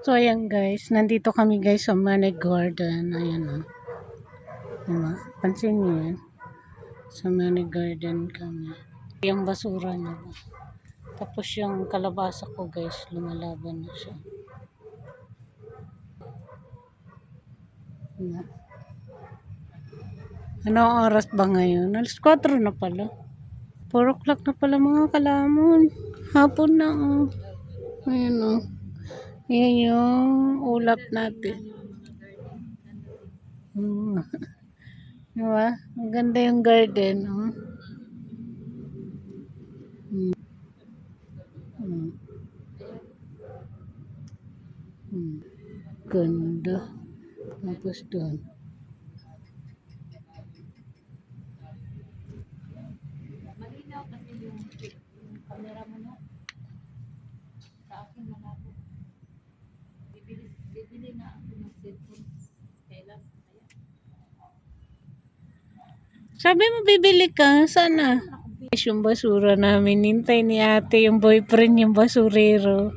So, ayan guys. Nandito kami guys sa Manay Garden. Ayan o. Diba? Pansin niyo yan. Sa Manay Garden kami. Yung basura niya. Tapos yung kalabasa ko guys. Lumalaban na siya. Diba? Anong oras ba ngayon? Alas 4 na pala. 4 o'clock na pala mga kalamon. Hapon na oh. Ayan oh. Ayan yung ulap natin. Diba? Ang ganda yung garden oh. Ganda. Tapos doon. Malinaw kasi yung camera mo no? Sa akin malabo. Bibili na ako ng cellphone. Kailan? Sabi mo bibili ka? Sana. Yung basura namin. Hintay ni ate yung boyfriend yung basurero.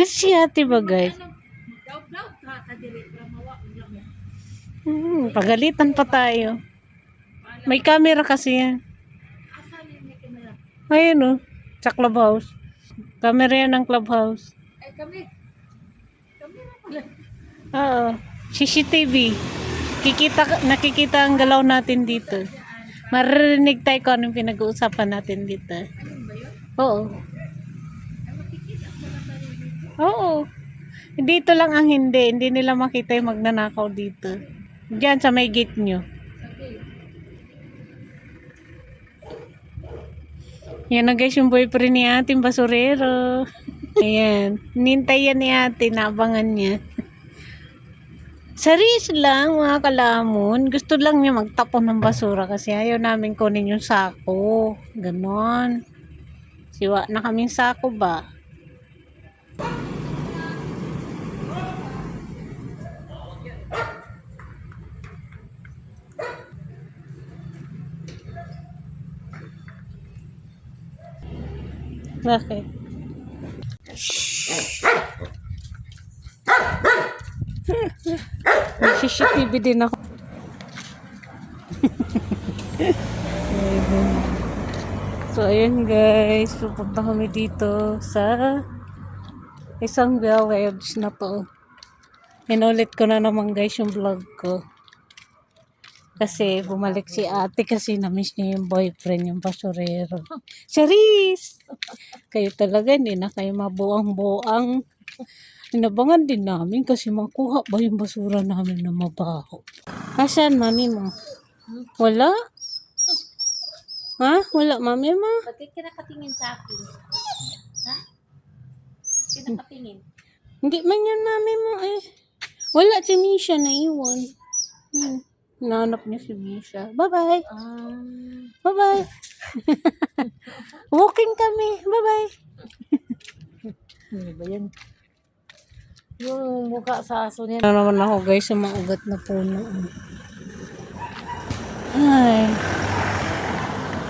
Si ate ba guys? Daw-daw ka kadiri para mawa mo. Pagalitan pa tayo. May camera kasi yan. Asan yung may camera? Ayun o. Sa clubhouse. Camera yan ng clubhouse. Ay kami. Camera pala. Oo. CCTV. Nakikita ang galaw natin dito. Maririnig tayo kung anong pinag-uusapan natin dito. Ano ba yun? Oo. Ay makikita ko na tayo dito. Oo. Dito lang ang hindi. Hindi nila makita yung magnanakaw dito. Diyan sa may gate nyo. Okay. Yan na guys yung boyfriend ni ating basurero. Ayan. Nintay yan ni ate. Naabangan niya. Saris lang mga kalamon. Gusto lang niya magtapon ng basura kasi ayaw namin kunin yung sako. Ganon. Siwa na kaming sako ba? Bakit? May CCTV din ako. So, ayan guys. Pupunta kami dito sa isang village na to. Inulit ko na naman guys yung vlog ko. Kasi bumalik si ate kasi na-miss niya yung boyfriend, yung basurero. Charis! Kayo talaga, hindi na kayo mabuang-buang. Inabangan din namin kasi makuha ba yung basura namin na mabaho. Asan mami mo? Wala? Ha? Wala mami mo? Bakit ka nakatingin sa akin? Ha? Bakit ka nakatingin? Hindi man yan mami mo eh. Wala si Misha na iwan. Nanap niya si Misha. Bye-bye. Bye-bye. Walking kami. Bye-bye. Ano ba yan? Yung mukha sa aso niya. Ano naman ako guys sa mga ugat na puno. Ay.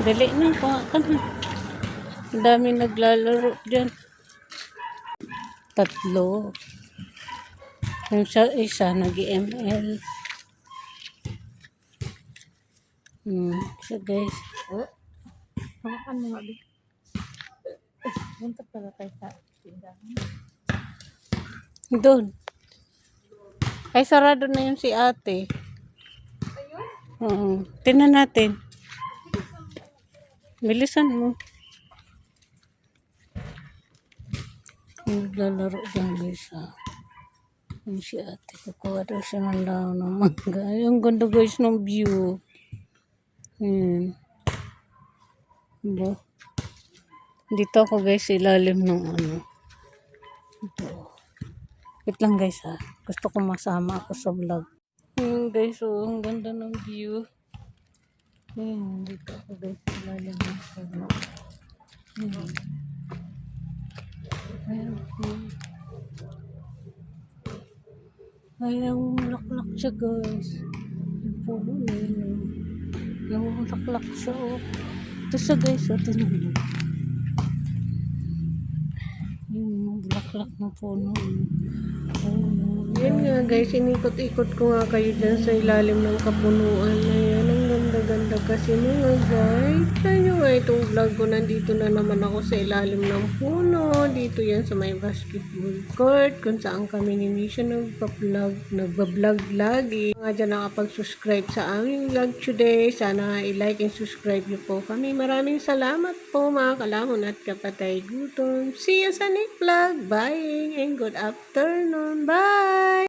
Dali na po. Ang dami naglalaro dyan. 3. Yung isa nag-ML. So guys. Hawakan mo nga di. Punta pala tayo sa tindahan. Doon. Ay, sarado na yun si ate. Oo. Tingnan natin. Bilisan mo. Naglalaro dyan guys ha. Yung si ate. Kukuha daw siya ng daw ng mangga. Yung ganda guys ng view. Diba? Dito ako guys ilalim ng ano. Ito. Wait lang guys ha. Gusto ko masama ako sa vlog. Guys, oh, ang ganda ng view. Dito ako guys ilalim ng ano. Ayan, laklak siya guys. Yung puno na yun. Yung laklak siya oh. Ito siya guys, ito na yun. Yung bulaklak ng puno. Yan nga guys, inikot-ikot ko nga kayo dyan sa ilalim ng kapunuan na yan. Ang ganda-ganda kasi mga guys. Kaya nyo nga itong vlog ko, nandito na naman ako sa ilalim ng puno. Dito yan sa may basketball court kung saan kami ni Misha nagbablog lagi. Nga dyan nakapag-subscribe sa aming vlog today. Sana i-like and subscribe nyo po kami. Maraming salamat po mga kalamon at kapatay gutom. See you sa next vlog. Bye and good afternoon. Bye!